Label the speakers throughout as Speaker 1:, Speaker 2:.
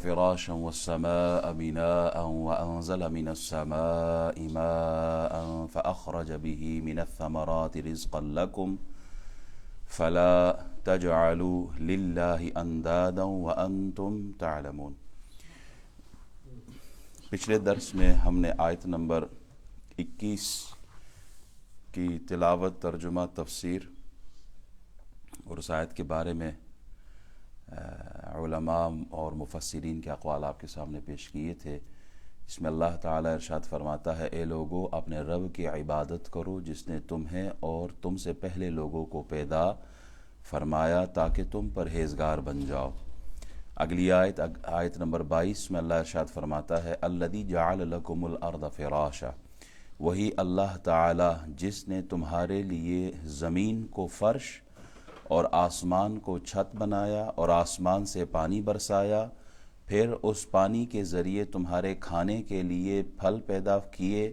Speaker 1: فراشا والسماء بناء وأنزل من السماء ماء فأخرج به من الثمرات رزقا لكم فلا تجعلوا لله اندادا وانتم تعلمون۔ پچھلے درس میں ہم نے آیت نمبر 21 کی تلاوت، ترجمہ، تفسیر اور اس آیت کے بارے میں علماء اور مفسرین کے اقوال آپ کے سامنے پیش کیے تھے۔ اس میں اللہ تعالیٰ ارشاد فرماتا ہے، اے لوگو اپنے رب کی عبادت کرو جس نے تمہیں اور تم سے پہلے لوگوں کو پیدا فرمایا تاکہ تم پرہیزگار بن جاؤ۔ اگلی آیت نمبر 22 میں اللہ ارشاد فرماتا ہے، الذی جعل لکم الارض فراشا، وہی اللہ تعالیٰ جس نے تمہارے لیے زمین کو فرش اور آسمان کو چھت بنایا اور آسمان سے پانی برسایا، پھر اس پانی کے ذریعے تمہارے کھانے کے لیے پھل پیدا کیے،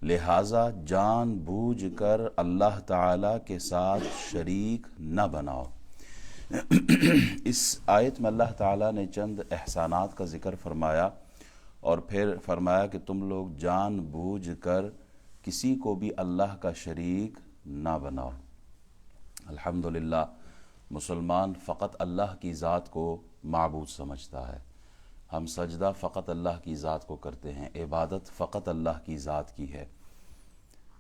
Speaker 1: لہٰذا جان بوجھ کر اللہ تعالیٰ کے ساتھ شریک نہ بناؤ۔ اس آیت میں اللہ تعالیٰ نے چند احسانات کا ذکر فرمایا اور پھر فرمایا کہ تم لوگ جان بوجھ کر کسی کو بھی اللہ کا شریک نہ بناؤ۔ الحمدللہ مسلمان فقط اللہ کی ذات کو معبود سمجھتا ہے، ہم سجدہ فقط اللہ کی ذات کو کرتے ہیں، عبادت فقط اللہ کی ذات کی ہے۔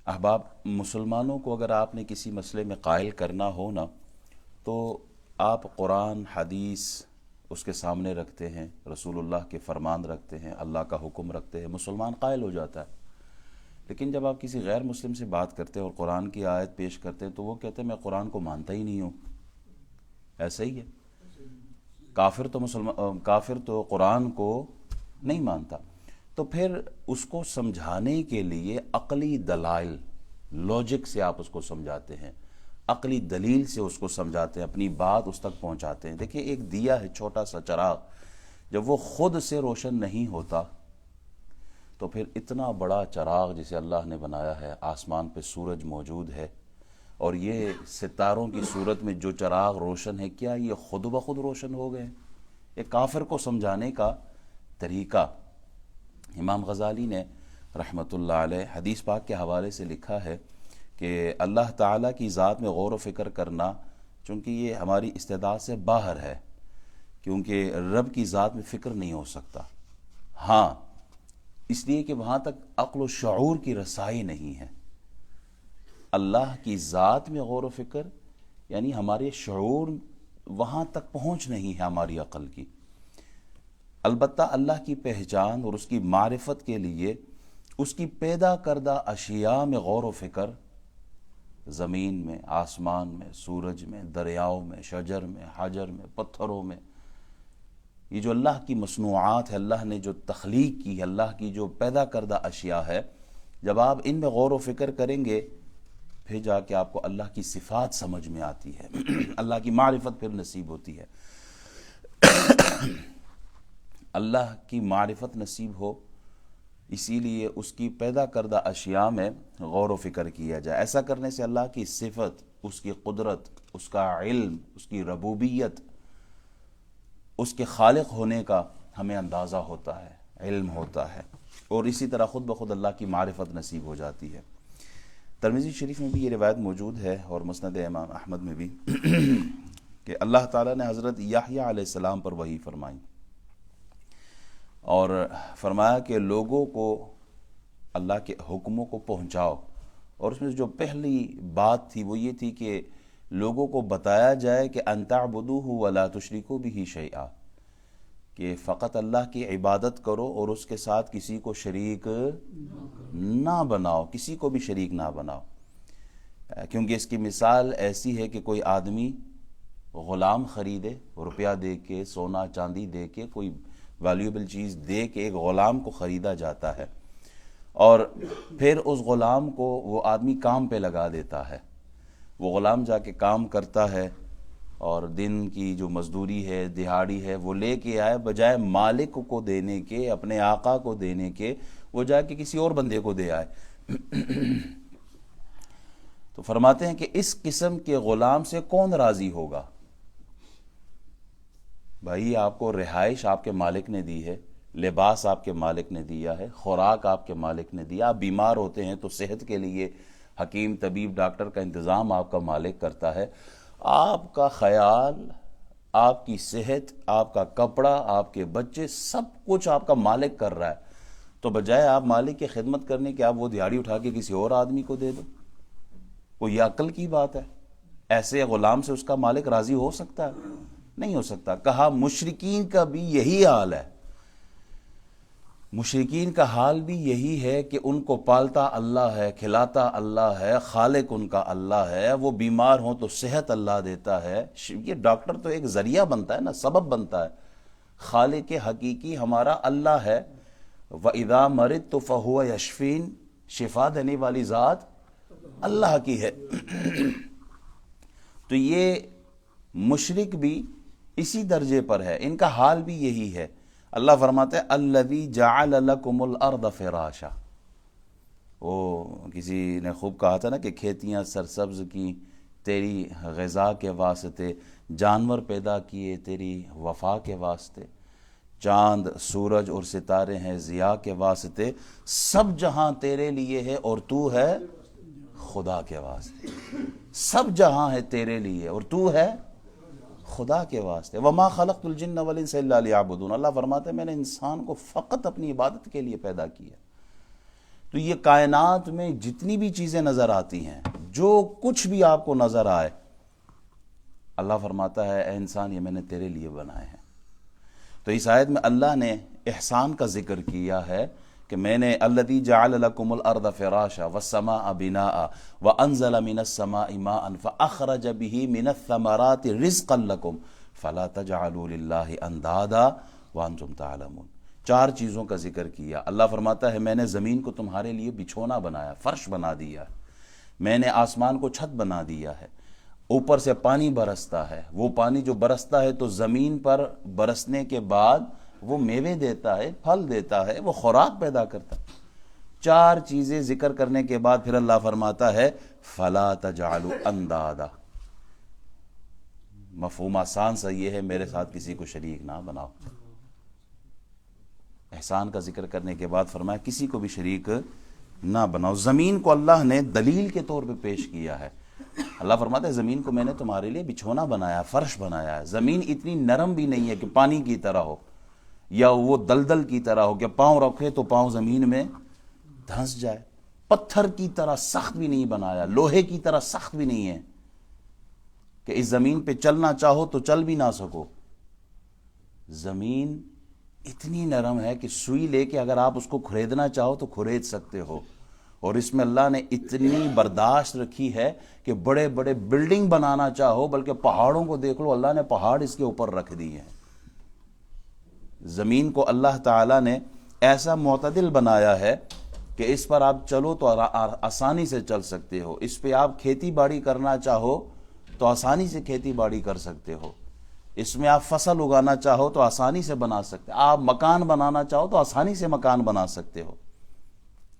Speaker 1: احباب، مسلمانوں کو اگر آپ نے کسی مسئلے میں قائل کرنا ہو نا تو آپ قرآن حدیث اس کے سامنے رکھتے ہیں، رسول اللہ کے فرمان رکھتے ہیں، اللہ کا حکم رکھتے ہیں، مسلمان قائل ہو جاتا ہے۔ لیکن جب آپ کسی غیر مسلم سے بات کرتے ہیں اور قرآن کی آیت پیش کرتے ہیں تو وہ کہتے ہیں میں قرآن کو مانتا ہی نہیں ہوں۔ ایسا ہی ہے، کافر تو قرآن کو نہیں مانتا۔ تو پھر اس کو سمجھانے کے لیے عقلی دلائل، لاجک سے آپ اس کو سمجھاتے ہیں، عقلی دلیل سے اس کو سمجھاتے ہیں، اپنی بات اس تک پہنچاتے ہیں۔ دیکھیں، ایک دیا ہے، چھوٹا سا چراغ، جب وہ خود سے روشن نہیں ہوتا تو پھر اتنا بڑا چراغ جسے اللہ نے بنایا ہے، آسمان پہ سورج موجود ہے اور یہ ستاروں کی صورت میں جو چراغ روشن ہے، کیا یہ خود بخود روشن ہو گئے؟ ایک کافر کو سمجھانے کا طریقہ امام غزالی نے رحمۃ اللہ علیہ حدیث پاک کے حوالے سے لکھا ہے کہ اللہ تعالیٰ کی ذات میں غور و فکر کرنا چونکہ یہ ہماری استعداد سے باہر ہے، کیونکہ رب کی ذات میں فکر نہیں ہو سکتا، ہاں اس لیے کہ وہاں تک عقل و شعور کی رسائی نہیں ہے۔ اللہ کی ذات میں غور و فکر یعنی ہمارے شعور وہاں تک پہنچ نہیں ہے ہماری عقل کی۔ البتہ اللہ کی پہچان اور اس کی معرفت کے لیے اس کی پیدا کردہ اشیاء میں غور و فکر، زمین میں، آسمان میں، سورج میں، دریاؤں میں، شجر میں، حجر میں، پتھروں میں، یہ جو اللہ کی مصنوعات ہے، اللہ نے جو تخلیق کی ہے، اللہ کی جو پیدا کردہ اشیاء ہے، جب آپ ان میں غور و فکر کریں گے پھر جا کے آپ کو اللہ کی صفات سمجھ میں آتی ہے، اللہ کی معرفت پھر نصیب ہوتی ہے۔ اللہ کی معرفت نصیب ہو، اسی لیے اس کی پیدا کردہ اشیاء میں غور و فکر کیا جائے۔ ایسا کرنے سے اللہ کی صفت، اس کی قدرت، اس کا علم، اس کی ربوبیت، اس کے خالق ہونے کا ہمیں اندازہ ہوتا ہے، علم ہوتا ہے، اور اسی طرح خود بخود اللہ کی معرفت نصیب ہو جاتی ہے۔ ترمذی شریف میں بھی یہ روایت موجود ہے اور مسند امام احمد میں بھی کہ اللہ تعالیٰ نے حضرت یحییٰ علیہ السلام پر وحی فرمائی اور فرمایا کہ لوگوں کو اللہ کے حکموں کو پہنچاؤ، اور اس میں جو پہلی بات تھی وہ یہ تھی کہ لوگوں کو بتایا جائے کہ ان تعبدوہ ولا تشرکوا بہ شیئا، کہ فقط اللہ کی عبادت کرو اور اس کے ساتھ کسی کو شریک نہ بناؤ، کسی کو بھی شریک نہ بناؤ۔ کیونکہ اس کی مثال ایسی ہے کہ کوئی آدمی غلام خریدے، روپیہ دے کے، سونا چاندی دے کے، کوئی ویلیوبل چیز دے کے ایک غلام کو خریدا جاتا ہے، اور پھر اس غلام کو وہ آدمی کام پہ لگا دیتا ہے۔ وہ غلام جا کے کام کرتا ہے اور دن کی جو مزدوری ہے، دہاڑی ہے، وہ لے کے آئے، بجائے مالک کو دینے کے، اپنے آقا کو دینے کے، وہ جا کے کسی اور بندے کو دے آئے۔ تو فرماتے ہیں کہ اس قسم کے غلام سے کون راضی ہوگا؟ بھائی آپ کو رہائش آپ کے مالک نے دی ہے، لباس آپ کے مالک نے دیا ہے، خوراک آپ کے مالک نے دیا. آپ بیمار ہوتے ہیں تو صحت کے لیے حکیم طبیب ڈاکٹر کا انتظام آپ کا مالک کرتا ہے. آپ کا خیال، آپ کی صحت، آپ کا کپڑا، آپ کے بچے، سب کچھ آپ کا مالک کر رہا ہے. تو بجائے آپ مالک کی خدمت کرنے کے آپ وہ دیہڑی اٹھا کے کسی اور آدمی کو دے دو. وہ یہ عقل کی بات ہے؟ ایسے غلام سے اس کا مالک راضی ہو سکتا ہے؟ نہیں ہو سکتا. کہا مشرکین کا بھی یہی حال ہے. مشرکین کا حال بھی یہی ہے کہ ان کو پالتا اللہ ہے، کھلاتا اللہ ہے، خالق ان کا اللہ ہے. وہ بیمار ہوں تو صحت اللہ دیتا ہے. یہ ڈاکٹر تو ایک ذریعہ بنتا ہے نا، سبب بنتا ہے. خالق حقیقی ہمارا اللہ ہے. وَإِذَا مَرِضْتُ فَهُوَ يَشْفِينِ، شفا دینے والی ذات اللہ کی ہے. تو یہ مشرک بھی اسی درجے پر ہے، ان کا حال بھی یہی ہے. اللہ فرماتے ہیں الذی جعل لکم الارض فراشا. وہ کسی نے خوب کہا تھا نا کہ کھیتیاں سرسبز کی تیری غذا کے واسطے، جانور پیدا کیے تیری وفا کے واسطے، چاند سورج اور ستارے ہیں ضیاء کے واسطے. سب جہاں تیرے لیے ہے اور تو ہے خدا کے واسطے. سب جہاں ہے تیرے لیے اور تو ہے خدا کے واسطے. وما خلقت الجن والانس الا لیعبدون. اللہ فرماتا ہے میں نے انسان کو فقط اپنی عبادت کے لیے پیدا کیا. تو یہ کائنات میں جتنی بھی چیزیں نظر آتی ہیں، جو کچھ بھی آپ کو نظر آئے، اللہ فرماتا ہے اے انسان یہ میں نے تیرے لیے بنائے ہیں. تو اس آیت میں اللہ نے احسان کا ذکر کیا ہے کہ میں نے الذی جعل لکم الارض فراشا والسماء بناء وانزل من السماء ماء فاخرج به من الثمرات رزقا لکم فلا تجعلوا للہ اندادا وانتم تعلمون. 4 چیزوں کا ذکر کیا. اللہ فرماتا ہے میں نے زمین کو تمہارے لیے بچھونا بنایا، فرش بنا دیا. میں نے آسمان کو چھت بنا دیا ہے. اوپر سے پانی برستا ہے. وہ پانی جو برستا ہے تو زمین پر برسنے کے بعد وہ میوے دیتا ہے، پھل دیتا ہے، وہ خوراک پیدا کرتا ہے. 4 چیزیں ذکر کرنے کے بعد پھر اللہ فرماتا ہے فَلَا تَجْعَلُوا اندادا. مفہوم آسان سا یہ ہے میرے ساتھ کسی کو شریک نہ بناؤ. احسان کا ذکر کرنے کے بعد فرمایا کسی کو بھی شریک نہ بناؤ. زمین کو اللہ نے دلیل کے طور پہ پیش کیا ہے. اللہ فرماتا ہے زمین کو میں نے تمہارے لیے بچھونا بنایا، فرش بنایا ہے. زمین اتنی نرم بھی نہیں ہے کہ پانی کی طرح ہو یا وہ دلدل کی طرح ہو کہ پاؤں رکھے تو پاؤں زمین میں دھنس جائے. پتھر کی طرح سخت بھی نہیں بنایا، لوہے کی طرح سخت بھی نہیں ہے کہ اس زمین پہ چلنا چاہو تو چل بھی نہ سکو. زمین اتنی نرم ہے کہ سوئی لے کے اگر آپ اس کو کھریدنا چاہو تو کھرید سکتے ہو. اور اس میں اللہ نے اتنی برداشت رکھی ہے کہ بڑے بڑے بلڈنگ بنانا چاہو، بلکہ پہاڑوں کو دیکھ لو، اللہ نے پہاڑ اس کے اوپر رکھ دیے ہیں. زمین کو اللہ تعالیٰ نے ایسا معتدل بنایا ہے کہ اس پر آپ چلو تو آسانی سے چل سکتے ہو. اس پہ آپ کھیتی باڑی کرنا چاہو تو آسانی سے کھیتی باڑی کر سکتے ہو. اس میں آپ فصل اگانا چاہو تو آسانی سے بنا سکتے. آپ مکان بنانا چاہو تو آسانی سے مکان بنا سکتے ہو.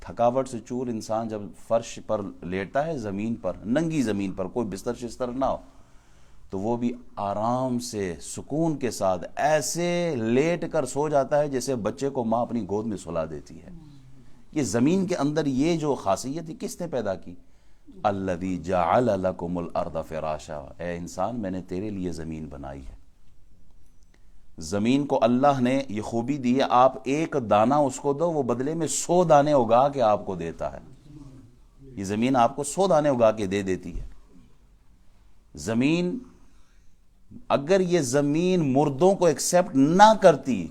Speaker 1: تھکاوٹ سے چور انسان جب فرش پر لیٹا ہے، زمین پر، ننگی زمین پر، کوئی بستر شستر نہ ہو، تو وہ بھی آرام سے سکون کے ساتھ ایسے لیٹ کر سو جاتا ہے جیسے بچے کو ماں اپنی گود میں سلا دیتی ہے. یہ زمین کے اندر یہ جو خاصیت کس نے پیدا کی؟ الذی جعل لکم الارض فراشا. اے انسان میں نے تیرے لیے زمین بنائی ہے. زمین کو اللہ نے یہ خوبی دی ہے آپ ایک دانہ اس کو دو، وہ بدلے میں 100 دانے اگا کے آپ کو دیتا ہے. یہ زمین آپ کو 100 دانے اگا کے دے دیتی ہے. زمین اگر یہ زمین مردوں کو ایکسیپٹ نہ کرتی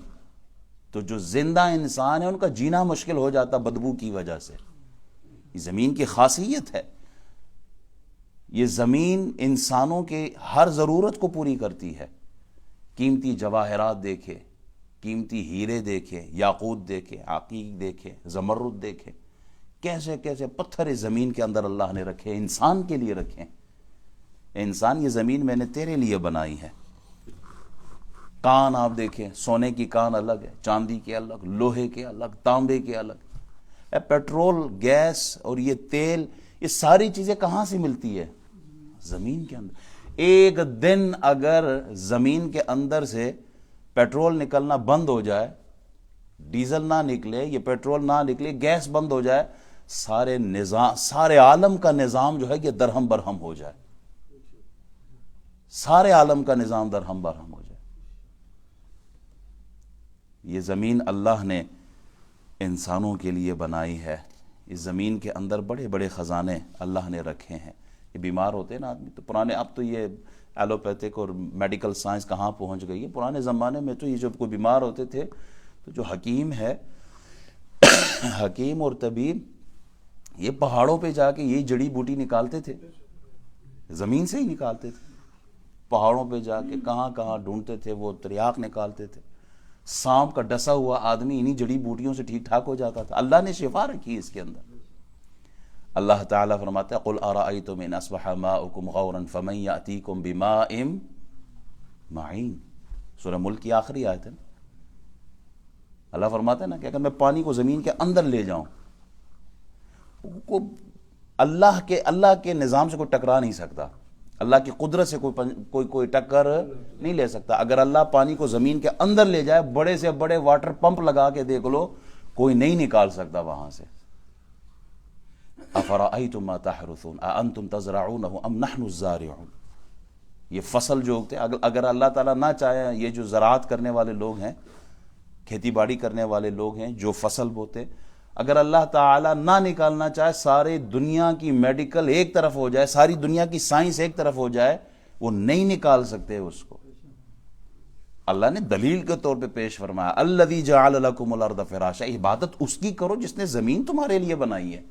Speaker 1: تو جو زندہ انسان ہے ان کا جینا مشکل ہو جاتا بدبو کی وجہ سے. یہ زمین کی خاصیت ہے. یہ زمین انسانوں کے ہر ضرورت کو پوری کرتی ہے. قیمتی جواہرات دیکھے، قیمتی ہیرے دیکھے، یاقوت دیکھے، عقیق دیکھے، زمرد دیکھے، کیسے کیسے پتھر زمین کے اندر اللہ نے رکھے، انسان کے لیے رکھے. انسان یہ زمین میں نے تیرے لیے بنائی ہے. کان آپ دیکھیں، سونے کی کان الگ ہے، چاندی کے الگ، لوہے کے الگ، تانبے کے الگ. پیٹرول، گیس اور یہ تیل، یہ ساری چیزیں کہاں سے ملتی ہے؟ زمین کے اندر. ایک دن اگر زمین کے اندر سے پیٹرول نکلنا بند ہو جائے، ڈیزل نہ نکلے، یہ پیٹرول نہ نکلے، گیس بند ہو جائے، سارے عالم کا نظام جو ہے یہ درہم برہم ہو جائے، سارے عالم کا نظام درہم برہم ہو جائے۔ یہ زمین اللہ نے انسانوں کے لیے بنائی ہے، اس زمین کے اندر بڑے بڑے خزانے اللہ نے رکھے ہیں۔ یہ بیمار ہوتے ہیں نا آدمی تو پرانے، اب تو یہ ایلوپیتھک اور میڈیکل سائنس کہاں پہنچ گئی ہے، پرانے زمانے میں تو یہ جب کوئی بیمار ہوتے تھے تو جو حکیم ہے، حکیم اور طبیب، یہ پہاڑوں پہ جا کے یہی جڑی بوٹی نکالتے تھے، زمین سے ہی نکالتے تھے، پہاڑوں پہ جا کے کہاں کہاں ڈھونڈتے تھے، وہ تریاق نکالتے تھے۔ سانپ کا ڈسا ہوا آدمی انہی جڑی بوٹیوں سے ٹھیک ٹھاک ہو جاتا تھا۔ اللہ نے شفا رکھی اس کے اندر۔ اللہ تعالیٰ فرماتا ہے قُلْ أَرَأَيْتُمْ إِنْ أَصْبَحَ مَاؤُكُمْ غَوْرًا فَمَنْ يَأْتِيكُمْ بِمَاءٍ مَعِينٍ۔ سورہ ملک کی آخری آیت ہے۔ اللہ فرماتا ہے نا کہ اگر میں پانی کو زمین کے اندر لے جاؤں، اللہ کے نظام سے کوئی ٹکرا نہیں سکتا، اللہ کی قدرت سے کوئی ٹکر نہیں لے سکتا۔ اگر اللہ پانی کو زمین کے اندر لے جائے، بڑے سے بڑے واٹر پمپ لگا کے دیکھ لو، کوئی نہیں نکال سکتا وہاں سے۔ أَفَرَأَيْتُمْ مَا تَحْرُثُونَ أَأَنْتُمْ تَزْرَعُونَهُ أَمْ نَحْنُ الزَّارِعُونَ۔ یہ فصل جو اگتے ہیں، اگر اللہ تعالیٰ نہ چاہے، یہ جو زراعت کرنے والے لوگ ہیں، کھیتی باڑی کرنے والے لوگ ہیں جو فصل بوتے، اگر اللہ تعالیٰ نہ نکالنا چاہے، سارے دنیا کی میڈیکل ایک طرف ہو جائے، ساری دنیا کی سائنس ایک طرف ہو جائے، وہ نہیں نکال سکتے اس کو۔ اللہ نے دلیل کے طور پہ پیش فرمایا الذی جعل لکم الارض فراشا، عبادت اس کی کرو جس نے زمین تمہارے لیے بنائی ہے۔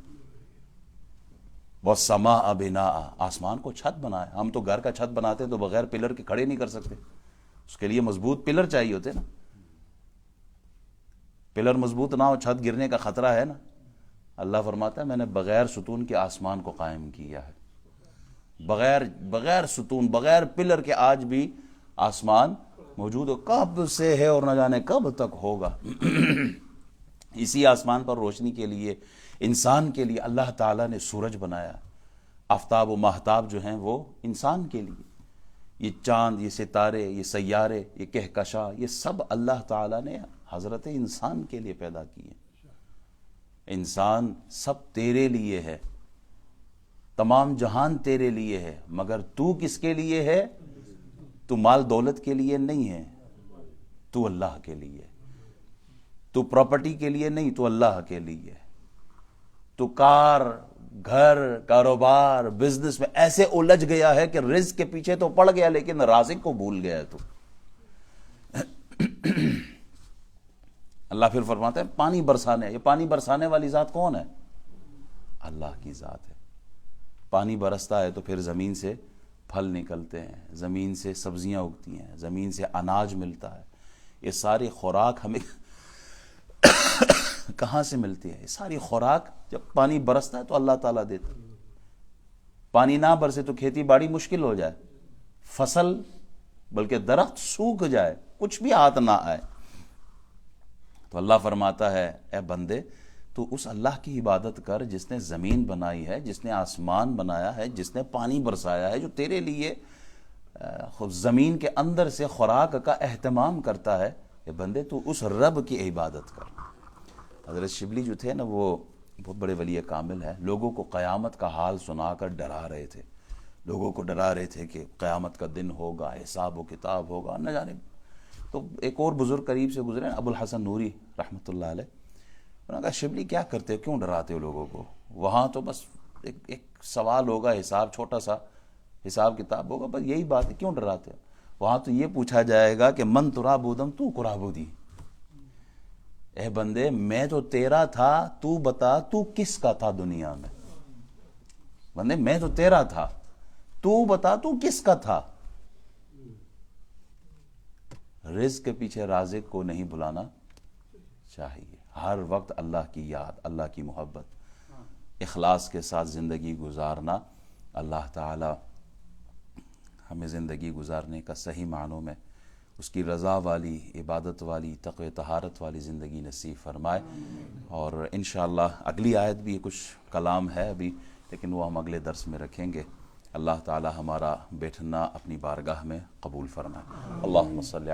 Speaker 1: والسماء بناء، آسمان کو چھت بنایا۔ ہم تو گھر کا چھت بناتے ہیں تو بغیر پلر کے کھڑے نہیں کر سکتے، اس کے لیے مضبوط پلر چاہیے ہوتے نا، پلر مضبوط نہ ہو چھت گرنے کا خطرہ ہے نا۔ اللہ فرماتا ہے میں نے بغیر ستون کے آسمان کو قائم کیا ہے، بغیر ستون، بغیر پلر کے آج بھی آسمان موجود ہو، کب سے ہے اور نہ جانے کب تک ہوگا۔ اسی آسمان پر روشنی کے لیے، انسان کے لیے اللہ تعالیٰ نے سورج بنایا، آفتاب و ماہتاب جو ہیں وہ انسان کے لیے، یہ چاند، یہ ستارے، یہ سیارے، یہ کہکشاں، یہ سب اللہ تعالیٰ نے حضرت انسان کے لیے پیدا کیے۔ انسان سب تیرے لیے ہے، تمام جہان تیرے لیے ہے، مگر تو کس کے لیے ہے؟ تو مال دولت کے لیے نہیں ہے، تو اللہ کے لیے، تو پراپرٹی کے لیے نہیں، تو اللہ کے لیے، تو کار، گھر، کاروبار، بزنس میں ایسے الجھ گیا ہے کہ رزق کے پیچھے تو پڑ گیا لیکن رازق کو بھول گیا ہے تو۔ اللہ پھر فرماتا ہے پانی برسانے، یہ پانی برسانے والی ذات کون ہے؟ اللہ کی ذات ہے۔ پانی برستا ہے تو پھر زمین سے پھل نکلتے ہیں، زمین سے سبزیاں اگتی ہیں، زمین سے اناج ملتا ہے۔ یہ ساری خوراک ہمیں کہاں سے ملتی ہے؟ یہ ساری خوراک جب پانی برستا ہے تو اللہ تعالیٰ دیتا ہے۔ پانی نہ برسے تو کھیتی باڑی مشکل ہو جائے، فصل بلکہ درخت سوکھ جائے، کچھ بھی ہاتھ نہ آئے۔ تو اللہ فرماتا ہے اے بندے تو اس اللہ کی عبادت کر جس نے زمین بنائی ہے، جس نے آسمان بنایا ہے، جس نے پانی برسایا ہے، جو تیرے لیے زمین کے اندر سے خوراک کا اہتمام کرتا ہے۔ اے بندے تو اس رب کی عبادت کر۔ حضرت شبلی جو تھے نا، وہ بہت بڑے ولی کامل ہے، لوگوں کو قیامت کا حال سنا کر ڈرا رہے تھے، لوگوں کو ڈرا رہے تھے کہ قیامت کا دن ہوگا، حساب و کتاب ہوگا، نہ جانے۔ تو ایک اور بزرگ قریب سے گزرے، ابو الحسن نوری رحمۃ اللہ علیہ، انہوں نے کہا شبلی کیا کرتے ہو، کیوں ڈراتے ہو لوگوں کو؟ وہاں تو بس ایک سوال ہوگا، حساب، چھوٹا سا حساب کتاب ہوگا، بس یہی بات ہے، کیوں ڈراتے ہو؟ وہاں تو یہ پوچھا جائے گا کہ من ترابودم تو قرابودی، اے بندے میں تو تیرا تھا، تو بتا تو کس کا تھا دنیا میں؟ بندے میں تو تیرا تھا، تو بتا تو کس کا تھا؟ رزق کے پیچھے رازق کو نہیں بلانا چاہیے، ہر وقت اللہ کی یاد، اللہ کی محبت، اخلاص کے ساتھ زندگی گزارنا۔ اللہ تعالی ہمیں زندگی گزارنے کا صحیح معنوں میں اس کی رضا والی، عبادت والی، تقوی طہارت والی زندگی نصیب فرمائے۔ اور انشاءاللہ اگلی آیت بھی کچھ کلام ہے ابھی، لیکن وہ ہم اگلے درس میں رکھیں گے۔ اللہ تعالی ہمارا بیٹھنا اپنی بارگاہ میں قبول فرمائے۔ اللہم صلی